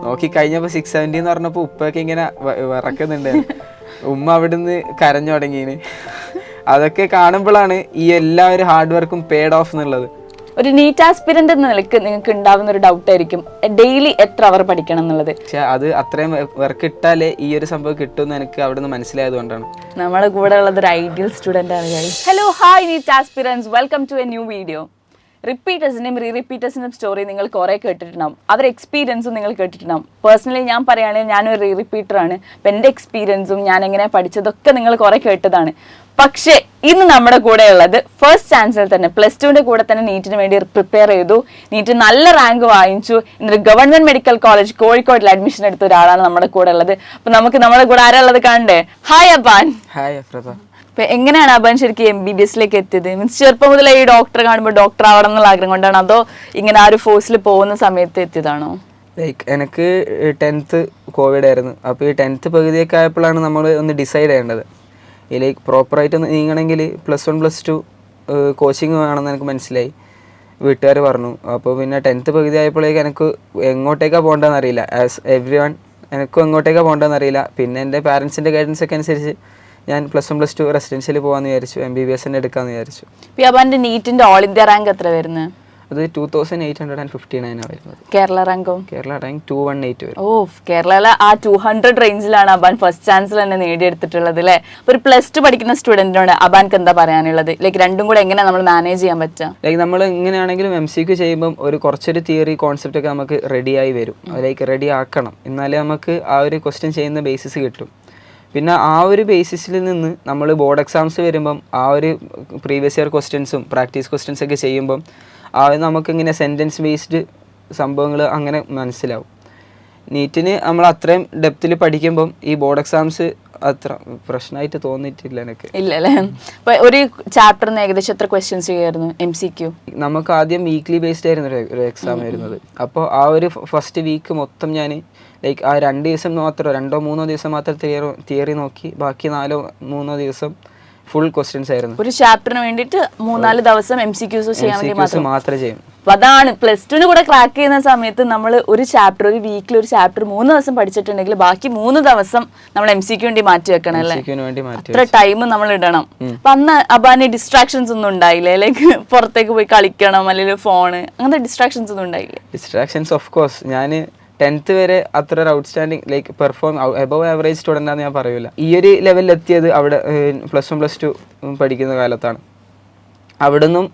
നോക്കി കഴിഞ്ഞപ്പോൾ 670 എന്ന് പറഞ്ഞപ്പോൾ ഉപ്പൊക്കെ ഇങ്ങനെ വിറക്കുന്നുണ്ട്. ഉമ്മ അവിടുന്ന് കരഞ്ഞു തുടങ്ങിയിന്. അതൊക്കെ കാണുമ്പോഴാണ് ഈ എല്ലാവരും ഹാർഡ് വർക്കും പെയ്ഡ് ഓഫ് എന്നുള്ളത്. ഒരു നീറ്റ് ആസ്പിരന്റ് എന്ന നിലയ്ക്ക് നിങ്ങൾക്ക് ഉണ്ടാവുന്ന ഒരു ഡൗട്ട് ആയിരിക്കും, ഡെയിലി എത്ര അവർ പഠിക്കണം എന്നുള്ളത്. പക്ഷെ അത് അത്രയും വർക്ക് ഇട്ടാലേ ഈ ഒരു സംഭവം കിട്ടുമെന്ന് എനിക്ക് അവിടെ നിന്ന് മനസ്സിലായത് കൊണ്ടാണ്. നമ്മുടെ കൂടെ ഉള്ളത് ഒരു ഐഡിയൽ സ്റ്റുഡന്റ് ആണ്. Hello, hi NEET aspirants, welcome to a new video. റിപ്പീറ്റേഴ്സിൻ്റെയും റിപ്പീറ്റേഴ്സിൻ്റെയും സ്റ്റോറി നിങ്ങൾ കുറേ കേട്ടിട്ടുണ്ടാവും, അവരുടെ എക്സ്പീരിയൻസും നിങ്ങൾ കേട്ടിട്ടുണ്ടാവും. പേഴ്സണലി ഞാൻ പറയുകയാണെങ്കിൽ ഞാനൊരു റിപ്പീറ്ററാണ്. അപ്പം എൻ്റെ എക്സ്പീരിയൻസും ഞാൻ എങ്ങനെ പഠിച്ചതൊക്കെ നിങ്ങൾ കുറേ കേട്ടതാണ്. പക്ഷേ ഇന്ന് നമ്മുടെ കൂടെ ഉള്ളത് ഫസ്റ്റ് ചാൻസിൽ തന്നെ +2 കൂടെ തന്നെ നീറ്റിന് വേണ്ടി പ്രിപ്പയർ ചെയ്തു, നീറ്റ് നല്ല റാങ്ക് വാങ്ങിച്ചു, എന്നിട്ട് ഗവൺമെന്റ് മെഡിക്കൽ കോളേജ് കോഴിക്കോട്ടിൽ അഡ്മിഷൻ എടുത്ത ഒരാളാണ് നമ്മുടെ കൂടെ ഉള്ളത്. അപ്പൊ നമുക്ക് നമ്മുടെ കൂടെ ആരാളുള്ളത് കാണണ്ടേ? ഹായ് അബാൻ. ഹായ് അഫ്രത. അപ്പൊ എങ്ങനെയാണ് അബാൻ ശരിക്കും MBBS എത്തിയത്? മീൻസ് ചെറുപ്പം മുതലേ ഈ ഡോക്ടറെ കാണുമ്പോൾ ഡോക്ടർ ആവണം എന്നുള്ള ആഗ്രഹം കൊണ്ടാണോ, അതോ ഇങ്ങനെ ആ ഒരു ഫോഴ്സിൽ പോകുന്ന സമയത്ത് എത്തിയതാണോ? ലൈക്ക് എനിക്ക് 10th കോവിഡ് ആയിരുന്നു. അപ്പോൾ ഈ 10th പകുതിയൊക്കെ ആയപ്പോഴാണ് നമ്മൾ ഒന്ന് ഡിസൈഡ് ചെയ്യേണ്ടത്. ഈ ലൈക്ക് പ്രോപ്പറായിട്ട് ഒന്ന് നീങ്ങണമെങ്കിൽ +1 +2 കോച്ചിങ് വേണമെന്ന് എനിക്ക് മനസ്സിലായി. വീട്ടുകാർ പറഞ്ഞു. അപ്പോൾ പിന്നെ 10th പകുതി ആയപ്പോഴേക്ക് എനിക്ക് എങ്ങോട്ടേക്കാണ് പോകേണ്ടതെന്ന് അറിയില്ല. ആസ് എവ്രി വൺ എനിക്കും എങ്ങോട്ടേക്കാണ് പോകേണ്ടതെന്ന് അറിയില്ല. പിന്നെ എൻ്റെ പാരൻസിൻ്റെ ഗൈഡൻസ് ഒക്കെ അനുസരിച്ച് ഞാൻ +1 +2 റെസിഡൻഷ്യൽ പോകാമെന്ന് വിചാരിച്ചു, MBBS എടുക്കാമെന്ന് വിചാരിച്ചു. അബാൻ്റെ നീറ്റിൻ്റെ ഓൾ ഇന്ത്യ റാങ്ക് എത്ര വരുന്നത്? അത് 2859 വരുന്നത്. കേരള റാങ്കോ? കേരള റാങ്ക് 218 വരും. ഓ, കേരളയിലെ ആ 200 റേഞ്ചിലാണ് അബാൻ ഫസ്റ്റ് ചാൻസിൽ തന്നെ നേടിയെടുത്തിട്ടുള്ളത് അല്ലേ? ഒരു +2 പഠിക്കുന്ന സ്റ്റുഡന്റിനോട് അബാൻക്ക് എന്താ പറയാനുള്ളത്? ലൈക്ക് രണ്ടും കൂടെ എങ്ങനെ നമ്മൾ മാനേജ് ചെയ്യാൻ പറ്റുക? ലൈക്ക് നമ്മൾ ഇങ്ങനെയാണെങ്കിലും MCQ ചെയ്യുമ്പം കുറച്ചൊരു തിയറി കോൺസെപ്റ്റ് ഒക്കെ നമുക്ക് റെഡിയായി വരും. ലൈക്ക് റെഡി ആക്കണം, എന്നാലേ നമുക്ക് ആ ഒരു ക്വസ്റ്റ്യൻ ചെയ്യുന്ന ബേസിസ് കിട്ടും. പിന്നെ ആ ഒരു ബേസിസിൽ നിന്ന് നമ്മൾ ബോർഡ് എക്സാംസ് വരുമ്പം ആ ഒരു പ്രീവിയസ് ഇയർ ക്വസ്റ്റ്യൻസും പ്രാക്ടീസ് ക്വസ്റ്റ്യൻസ് ഒക്കെ ചെയ്യുമ്പം നമുക്കിങ്ങനെ സെൻറ്റൻസ് ബേസ്ഡ് സംഭവങ്ങൾ അങ്ങനെ മനസ്സിലാവും. നീറ്റിന് നമ്മൾ അത്രയും ഡെപ്തിൽ പഠിക്കുമ്പം ഈ ബോർഡ് എക്സാംസ് അത്ര പ്രശ്നമായിട്ട് തോന്നിയിട്ടില്ല എനിക്ക്. ഇല്ല അല്ലേ? ഒരു ചാപ്റ്ററിന് ഏകദേശം എത്ര ക്വസ്റ്റ്യൻസ് ചെയ്യായിരുന്നു MCQ? നമുക്ക് ആദ്യം വീക്ക്ലി ബേസ്ഡ് ആയിരുന്നു ഒരു എക്സാം വരുന്നത്. അപ്പോൾ ആ ഒരു ഫസ്റ്റ് വീക്ക് മൊത്തം ഞാൻ ലൈക്ക് ആ 2 ദിവസം മാത്രം 2-3 ദിവസം മാത്രം തിയറി നോക്കി, ബാക്കി 4-3 ദിവസം ഫുൾ ക്വസ്റ്റ്യൻസ് ആയിരുന്നു. ഒരു ചാപ്റ്ററിന് വേണ്ടിയിട്ട് 3-4 ദിവസം MCQs ചെയ്യാൻ വേണ്ടി മാത്രമേ ചെയ്യും. അപ്പൊ അതാണ് +2 കൂടെ ക്രാക്ക് ചെയ്യുന്ന സമയത്ത് നമ്മൾ ഒരു ചാപ്റ്റർ, ഒരു വീക്കിൽ ഒരു ചാപ്റ്റർ 3 ദിവസം പഠിച്ചിട്ടുണ്ടെങ്കിൽ ബാക്കി 3 ദിവസം നമ്മൾ MCQ വേണ്ടി മാറ്റി വെക്കണം അല്ലേ? അത്ര ടൈം നമ്മൾ ഇടണം. അപ്പൊ അന്ന് അബാന് ഡിസ്ട്രാക്ഷൻസ് ഒന്നും ഉണ്ടായില്ലേ? ലൈക്ക് പുറത്തേക്ക് പോയി കളിക്കണം, അല്ലെങ്കിൽ ഫോണ്, അങ്ങനത്തെ ഡിസ്ട്രാക്ഷൻസ് ഒന്നും ഉണ്ടായില്ലേ? Distractions of course. ഞാൻ 10th വരെ അത്ര ഒരു outstanding like perform above average student ആണെന്ന് ഞാൻ പറയൂല. ഈ ഒരു ലെവലിൽ എത്തിയത് അവിടെ +1 +2 പഠിക്കുന്ന കാലത്താണ്. അവിടെ നിന്നും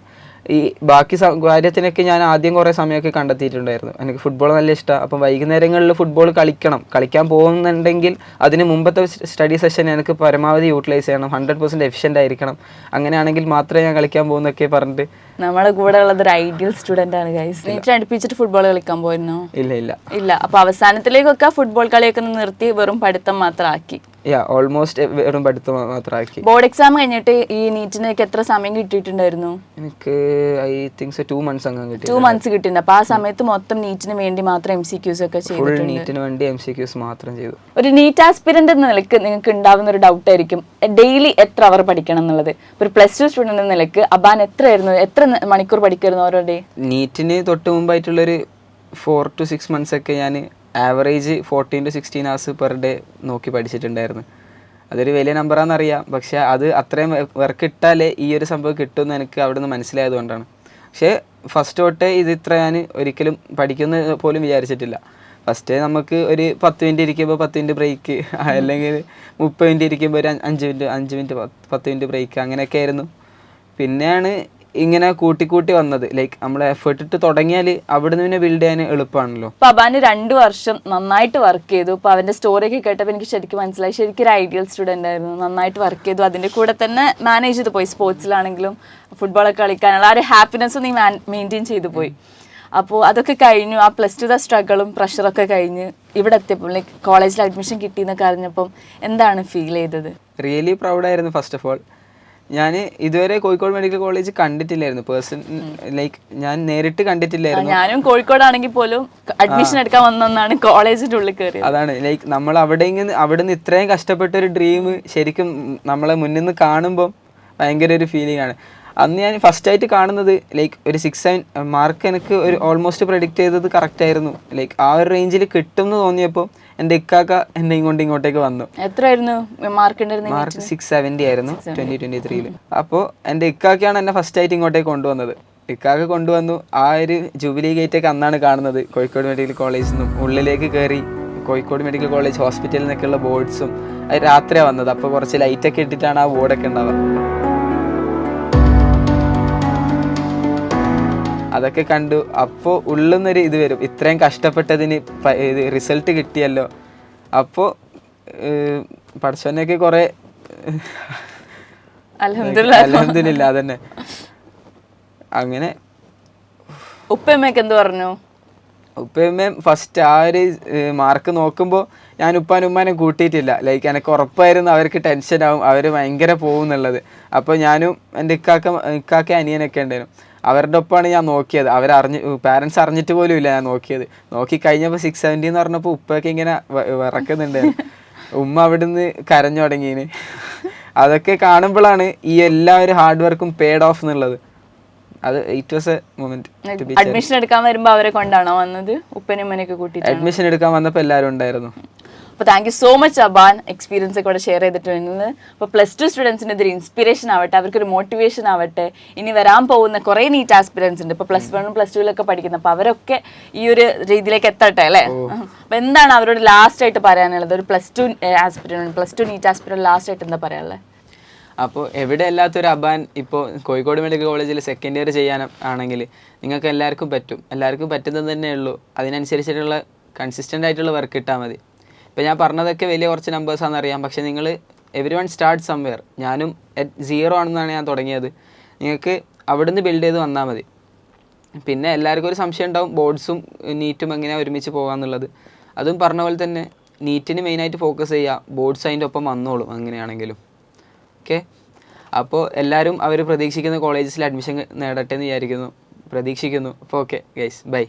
ഈ ബാക്കി കാര്യത്തിനൊക്കെ ഞാൻ ആദ്യം കുറേ സമയമൊക്കെ കണ്ടെത്തിയിട്ടുണ്ടായിരുന്നു. എനിക്ക് ഫുട്ബോൾ നല്ല ഇഷ്ടമാണ്. അപ്പം വൈകുന്നേരങ്ങളിൽ ഫുട്ബോൾ കളിക്കാൻ പോകുന്നുണ്ടെങ്കിൽ അതിന് മുമ്പത്തെ സ്റ്റഡി സെഷൻ എനിക്ക് പരമാവധി യൂട്ടിലൈസ് ചെയ്യണം, 100% എഫിഷ്യൻ്റ് ആയിരിക്കണം. അങ്ങനെയാണെങ്കിൽ മാത്രമേ ഞാൻ കളിക്കാൻ പോകുന്നൊക്കെ പറഞ്ഞിട്ട് നമ്മുടെ കൂടെ ഉള്ളത് ഒരു ഐഡിയൽ സ്റ്റുഡന്റ് ആണ് ഗൈസ്. നീറ്റ് അടുപ്പിച്ചിട്ട് ഫുട്ബോൾ കളിക്കാൻ പോയിരുന്നോ? ഇല്ല. അപ്പൊ അവസാനത്തിലേക്കൊക്കെ ഫുട്ബോൾ കളിയൊക്കെ നിർത്തി വെറും പഠിത്തം മാത്രമാക്കി. ഓൾമോസ്റ്റ് വെറും പഠിത്തം മാത്രമാക്കി. ബോർഡ് എക്സാം കഴിഞ്ഞിട്ട് ഈ നീറ്റിനൊക്കെ എത്ര സമയം കിട്ടിയിട്ടുണ്ടായിരുന്നു? എനിക്ക് ഐ തിങ്ക് 2 months കിട്ടി. 2 months കിട്ടിയിട്ടുണ്ട്. അപ്പൊ ആ സമയത്ത് മൊത്തം നീറ്റിന് വേണ്ടി മാത്രം MCQs ഒക്കെ ചെയ്തിട്ടുണ്ട്. നീറ്റിന് വേണ്ടി MCQs മാത്രം ചെയ്തു. ഒരു നീറ്റ് ആസ്പിരന്റ് എന്ന നിലയ്ക്ക് നിങ്ങൾക്ക് ഉണ്ടാവുന്ന ഒരു ഡൗട്ട് ആയിരിക്കും, ഡെയിലി എത്ര അവർ പഠിക്കണം എന്നുള്ളത്. ഒരു +2 സ്റ്റുഡന്റ് എന്ന നിലയ്ക്ക് അബാൻ എത്ര മണിക്കൂർ പഠിക്കായിരുന്നു ഓരോ ഡേ? നീറ്റിന് തൊട്ട് മുമ്പായിട്ടുള്ളൊരു 4 to 6 months ഒക്കെ ഞാൻ average 14 to 16 hours per day നോക്കി പഠിച്ചിട്ടുണ്ടായിരുന്നു. അതൊരു വലിയ നമ്പറാണെന്നറിയാം, പക്ഷേ അത് അത്രയും വർക്ക് ഇട്ടാലേ ഈ ഒരു സംഭവം കിട്ടുമെന്ന് എനിക്ക് അവിടെ നിന്ന് മനസ്സിലായത് കൊണ്ടാണ്. പക്ഷേ ഫസ്റ്റ് തൊട്ടേ ഇത്ര ഞാൻ ഒരിക്കലും പഠിക്കുന്ന പോലും വിചാരിച്ചിട്ടില്ല. ഫസ്റ്റ് നമുക്ക് ഒരു 10 മിനിറ്റ് ഇരിക്കുമ്പോൾ 10 മിനിറ്റ് ബ്രേക്ക്, അല്ലെങ്കിൽ 30 മിനിറ്റ് ഇരിക്കുമ്പോൾ ഒരു 5 മിനിറ്റ് 10 മിനിറ്റ് ബ്രേക്ക്, അങ്ങനെയൊക്കെ ആയിരുന്നു. പിന്നെയാണ് ഇങ്ങനെ കൂട്ടി വന്നത്. ലൈക്ക് നമ്മൾ എഫേർട്ട് ഇട്ട് തുടങ്ങിയാൽ അവിടെ നിന്ന് പിന്നെ ബിൽഡ് ചെയ്യാൻ എളുപ്പമാണല്ലോ. അപ്പൊ അബാന് 2 വർഷം നന്നായിട്ട് വർക്ക് ചെയ്തു. അപ്പൊ അവന്റെ സ്റ്റോറിയൊക്കെ കേട്ടപ്പോൾ എനിക്ക് ശരിക്കും മനസ്സിലായി, ശരിക്കും ഒരു ഐഡിയൽ സ്റ്റുഡന്റ് ആയിരുന്നു. നന്നായിട്ട് വർക്ക് ചെയ്തു, അതിന്റെ കൂടെ തന്നെ മാനേജ് ചെയ്ത് പോയി. സ്പോർട്സിലാണെങ്കിലും ഫുട്ബോളൊക്കെ കളിക്കാനുള്ള ആ ഒരു ഹാപ്പിനെസ് നീ മെയിൻറ്റെയിൻ ചെയ്തു പോയി. അപ്പോൾ അതൊക്കെ കഴിഞ്ഞു. ആ +2 സ്ട്രഗിളും പ്രഷറൊക്കെ കഴിഞ്ഞ് ഇവിടെ എത്തിയപ്പോൾ ലൈക്ക് കോളേജിൽ അഡ്മിഷൻ കിട്ടിയെന്നൊക്കെ അറിഞ്ഞപ്പം എന്താണ് ഫീൽ ചെയ്തത്? റിയലി പ്രൗഡായിരുന്നു. ഫസ്റ്റ് ഓഫ് ഓൾ ഞാൻ ഇതുവരെ കോഴിക്കോട് മെഡിക്കൽ കോളേജ് കണ്ടിട്ടില്ലായിരുന്നു. ലൈക്ക് ഞാൻ നേരിട്ട് കണ്ടിട്ടില്ലായിരുന്നു. ഞാനും കോഴിക്കോടാണെങ്കിൽ പോലും അഡ്മിഷൻ എടുക്കാൻ വന്നാണ് കോളേജിന്റെ ഉള്ളിൽ കയറിയത്. അതാണ് ലൈക്ക് നമ്മൾ അവിടെ നിന്ന് ഇത്രയും കഷ്ടപ്പെട്ട ഒരു ഡ്രീം ശരിക്കും നമ്മളെ മുന്നിൽ നിന്ന് കാണുമ്പം ഭയങ്കര ഒരു ഫീലിംഗ് ആണ്. അന്ന് ഞാൻ ഫസ്റ്റായിട്ട് കാണുന്നത് ലൈക്ക് ഒരു 6-7 മാർക്ക് എനിക്ക് ഒരു ഓൾമോസ്റ്റ് പ്രെഡിക്റ്റ് ചെയ്തത് കറക്റ്റ് ആയിരുന്നു. ലൈക്ക് ആ ഒരു റേഞ്ചിൽ കിട്ടും എന്ന് തോന്നിയപ്പോൾ എൻ്റെ ഇക്കാക്ക എന്നെ ഇങ്ങോട്ടേക്ക് വന്നു. എത്രയായിരുന്നു മാർക്ക്? മാർക്ക് 670 ആയിരുന്നു 2023. അപ്പോൾ എൻ്റെ ഇക്കാക്കയാണ് എന്നെ ഫസ്റ്റായിട്ട് ഇങ്ങോട്ടേക്ക് കൊണ്ടുവന്നത്. ഇക്കാക്ക കൊണ്ടുവന്നു. ആ ഒരു ജൂബിലി ഗേറ്റൊക്കെ അന്നാണ് കാണുന്നത്. കോഴിക്കോട് മെഡിക്കൽ കോളേജിൽ നിന്നും ഉള്ളിലേക്ക് കയറി കോഴിക്കോട് മെഡിക്കൽ കോളേജ് ഹോസ്പിറ്റലിൽ നിന്നൊക്കെയുള്ള ബോർഡ്സും അത് രാത്രിയാണ് വന്നത്. അപ്പോൾ കുറച്ച് ലൈറ്റൊക്കെ ഇട്ടിട്ടാണ് ആ ബോർഡൊക്കെ ഉണ്ടാവുക. അതൊക്കെ കണ്ടു. അപ്പോൾ ഉള്ളുന്നൊരു ഇത് വരും, ഇത്രയും കഷ്ടപ്പെട്ടതിന് റിസൾട്ട് കിട്ടിയല്ലോ. അപ്പോൾ പഠിച്ചവനൊക്കെ കുറേ അൽഹംദുലില്ലാ അതന്നെ. അങ്ങനെ ഉപ്പയമ്മയൊക്കെ എന്ത് പറഞ്ഞു? ഉപ്പയമ്മയും ഫസ്റ്റ് ആ ഒരു മാർക്ക് നോക്കുമ്പോൾ ഞാൻ ഉമ്മാനെ കൂട്ടിയിട്ടില്ല. ലൈക്ക് എനിക്ക് ഉറപ്പായിരുന്നു അവർക്ക് ടെൻഷനാവും, അവർ ഭയങ്കര പോകും എന്നുള്ളത്. അപ്പോൾ ഞാനും എൻ്റെ ഇക്കാക്ക അനിയനൊക്കെ ഉണ്ടായിരുന്നു. അവരുടെ ഒപ്പമാണ് ഞാൻ നോക്കിയത്. പാരൻസ് അറിഞ്ഞിട്ട് പോലും ഇല്ല ഞാൻ നോക്കിയത്. നോക്കി കഴിഞ്ഞപ്പോൾ 670 എന്ന് പറഞ്ഞപ്പോൾ ഉപ്പൊക്കെ ഇങ്ങനെ വിറക്കുന്നുണ്ടായിരുന്നു. ഉമ്മ അവിടുന്ന് കരഞ്ഞു തുടങ്ങിയിന്. അതൊക്കെ കാണുമ്പോഴാണ് ഈ എല്ലാവരും ഹാർഡ് വർക്കും പെയ്ഡ് ഓഫ് എന്നുള്ളത്. അത് it was A moment. Admission എടുക്കാൻ വരുമ്പോൾ അവരെ കൊണ്ടാണോ വന്നത്? ഉപ്പനും ഉമ്മനെയൊക്കെ കൂട്ടി അഡ്മിഷൻ എടുക്കാൻ വന്നപ്പോൾ എല്ലാവരും ഉണ്ടായിരുന്നു. അപ്പോൾ thank you so much Aban, experience ഒക്കെ ഇവിടെ ഷെയർ ചെയ്തിട്ട് വരുന്നത്. അപ്പോൾ +2 സ്റ്റുഡൻസിന് ഇതൊരു ഇൻസ്പിറേഷൻ ആവട്ടെ, അവർക്കൊരു മോട്ടിവേഷൻ ആവട്ടെ. ഇനി വരാൻ പോകുന്ന കുറേ നീറ്റ് ആസ്പിറൻസ് ഉണ്ട്, ഇപ്പോൾ +1 +2 പഠിക്കുന്നത്. അപ്പോൾ അവരൊക്കെ ഈ ഒരു രീതിയിലേക്ക് എത്തട്ടെ അല്ലേ? അപ്പോൾ എന്താണ് അവരോട് ലാസ്റ്റ് ആയിട്ട് പറയാനുള്ളത്? ഒരു +2 ആസ്പിറൻറ്റ്, +2 നീറ്റ് ആസ്പിറൻറ്റ് ലാസ്റ്റ് ആയിട്ട് എന്താ പറയാനുള്ളത്? അപ്പോൾ എവിടെ അല്ലാത്തൊരു അബാൻ ഇപ്പോൾ കോഴിക്കോട് മെഡിക്കൽ കോളേജിൽ സെക്കൻഡ് ഇയർ ചെയ്യാൻ ആണെങ്കിൽ നിങ്ങൾക്ക് എല്ലാവർക്കും പറ്റും. എല്ലാവർക്കും പറ്റുന്നത് തന്നെ ഉള്ളൂ. അതിനനുസരിച്ചിട്ടുള്ള കൺസിസ്റ്റൻ്റ് ആയിട്ടുള്ള വർക്ക് ഇട്ടാൽ മതി. ഇപ്പോൾ ഞാൻ പറഞ്ഞതൊക്കെ വലിയ കുറച്ച് നമ്പേഴ്സാണെന്ന് അറിയാം, പക്ഷേ നിങ്ങൾ എവരി വൺ സ്റ്റാർട്ട് സംവെയർ. ഞാനും at 0 ആണെന്നാണ് ഞാൻ തുടങ്ങിയത്. നിങ്ങൾക്ക് അവിടുന്ന് ബിൽഡ് ചെയ്ത് വന്നാൽ മതി. പിന്നെ എല്ലാവർക്കും ഒരു സംശയം ഉണ്ടാവും, ബോർഡ്സും നീറ്റും എങ്ങനെയാണ് ഒരുമിച്ച് പോകാമെന്നുള്ളത്. അതും പറഞ്ഞ പോലെ തന്നെ നീറ്റിന് മെയിനായിട്ട് ഫോക്കസ് ചെയ്യുക, ബോർഡ്സ് അതിൻ്റെ ഒപ്പം വന്നോളും അങ്ങനെയാണെങ്കിലും. ഓക്കെ, അപ്പോൾ എല്ലാവരും അവർ പ്രതീക്ഷിക്കുന്ന കോളേജസിൽ അഡ്മിഷൻ നേടട്ടെ എന്ന് പ്രതീക്ഷിക്കുന്നു. അപ്പോൾ ഓക്കെ ഗൈസ്, ബൈ.